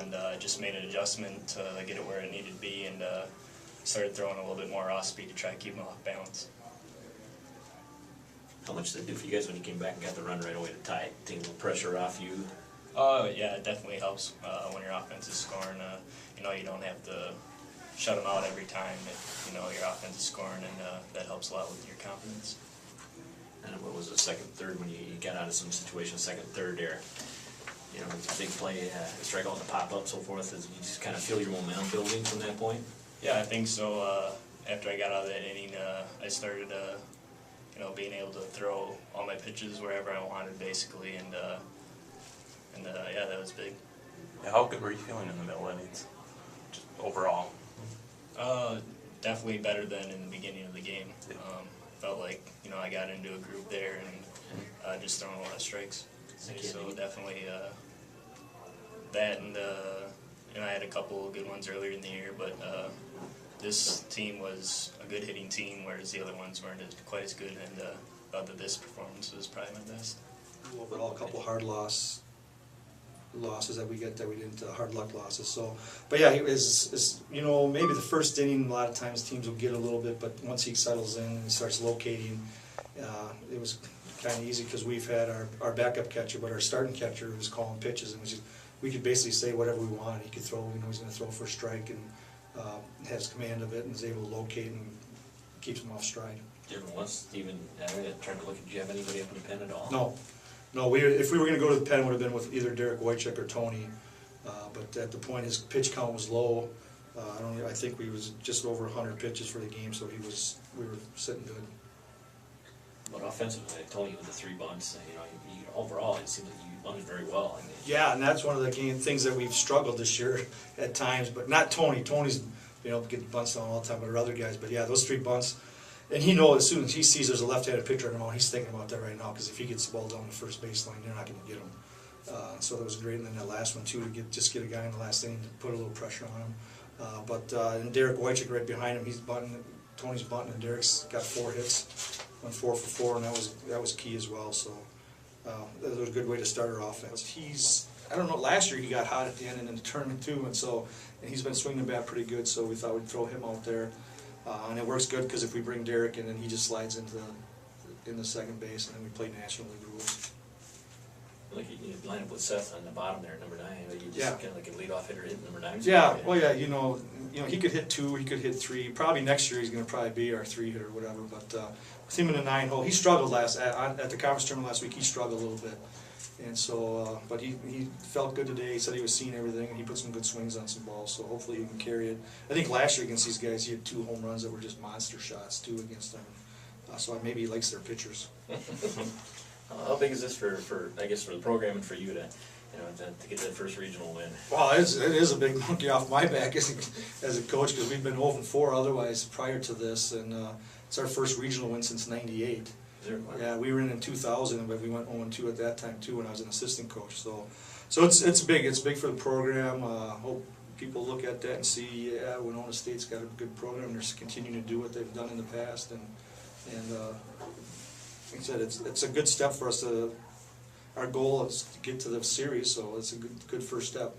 and I just made an adjustment to get it where it needed to be, and started throwing a little bit more off speed to try to keep them off balance. How much did it do for you guys when you came back and got the run right away to tie it? Take a little pressure off you? Oh yeah, it definitely helps when your offense is scoring. You know, you don't have to shut them out every time if you know your offense is scoring, and that helps a lot with your confidence. And what was the second, third when you got out of some situation, second, third there? You know, it's a big play, strike out and pop up, so forth. As you just kind of feel your momentum building from that point. Yeah, I think so. After I got out of that inning, I started, you know, being able to throw all my pitches wherever I wanted, basically, and yeah, that was big. Yeah, how good were you feeling in the middle innings, just overall? Definitely better than in the beginning of the game. Felt like, you know, I got into a groove there and just throwing a lot of strikes. So definitely that, and you know, I had a couple of good ones earlier in the year, but this team was a good hitting team, whereas the other ones weren't quite as good, and thought that this performance was probably my best. Overall, a couple hard losses that we didn't, hard luck losses. So, but yeah, it's you know, maybe the first inning a lot of times teams will get a little bit, but once he settles in and he starts locating, it was kind of easy because we've had our backup catcher, but our starting catcher was calling pitches, and we could basically say whatever we wanted. He could throw, you know, he's going to throw for a strike, and has command of it and is able to locate and keeps him off stride. Different ones, Steven, trying to look at, do you have anybody up in the pen at all? No, if we were going to go to the pen, it would have been with either Derek Wojcik or Tony, but at the point his pitch count was low. I think we was just over 100 pitches for the game, so we were sitting good. But offensively, Tony with the 3 bunts, you know, overall it seems like you bunted very well. I mean, yeah, and that's one of the things that we've struggled this year at times, but not Tony. Tony's been able to get the bunts down all the time, but our other guys. But yeah, those 3 bunts, and he knows as soon as he sees there's a left-handed pitcher on the mound, he's thinking about that right now, because if he gets the ball down the first baseline, they're not going to get him. So that was great, and then that last one too, to get a guy in the last inning to put a little pressure on him. And Derek Wojcik right behind him, he's bunting. Tony's bunting, and Derek's got 4 hits, went 4 for 4, and that was key as well. So that was a good way to start our offense. I don't know, last year he got hot at the end and in the tournament too, and he's been swinging the bat pretty good. So we thought we'd throw him out there, and it works good because if we bring Derek in, then he just slides in the second base, and then we play National League rules. Like you line up with Seth on the bottom there at number 9, you just kind of like a leadoff hitter hitting number 9. Yeah, well, yeah, you know, he could hit 2, he could hit 3. Probably next year he's going to be our 3 hitter, or whatever. But with him in the 9 hole, he struggled at the conference tournament last week. He struggled a little bit, and so but he felt good today. He said he was seeing everything, and he put some good swings on some balls. So hopefully he can carry it. I think last year against these guys, he had 2 home runs that were just monster shots too against them. So maybe he likes their pitchers. How big is this for I guess for the program and for you to get that first regional win? Well, it is a big monkey off my back as a coach, because we've been 0-4 otherwise prior to this, and it's our first regional win since '98. Yeah, we were in 2000, but we went 0-2 at that time too when I was an assistant coach. So it's big. It's big for the program. Hope people look at that and see, yeah, Winona State's got a good program. They're continuing to do what they've done in the past, and like I said, it's a good step for us. Our goal is to get to the series, so it's a good first step.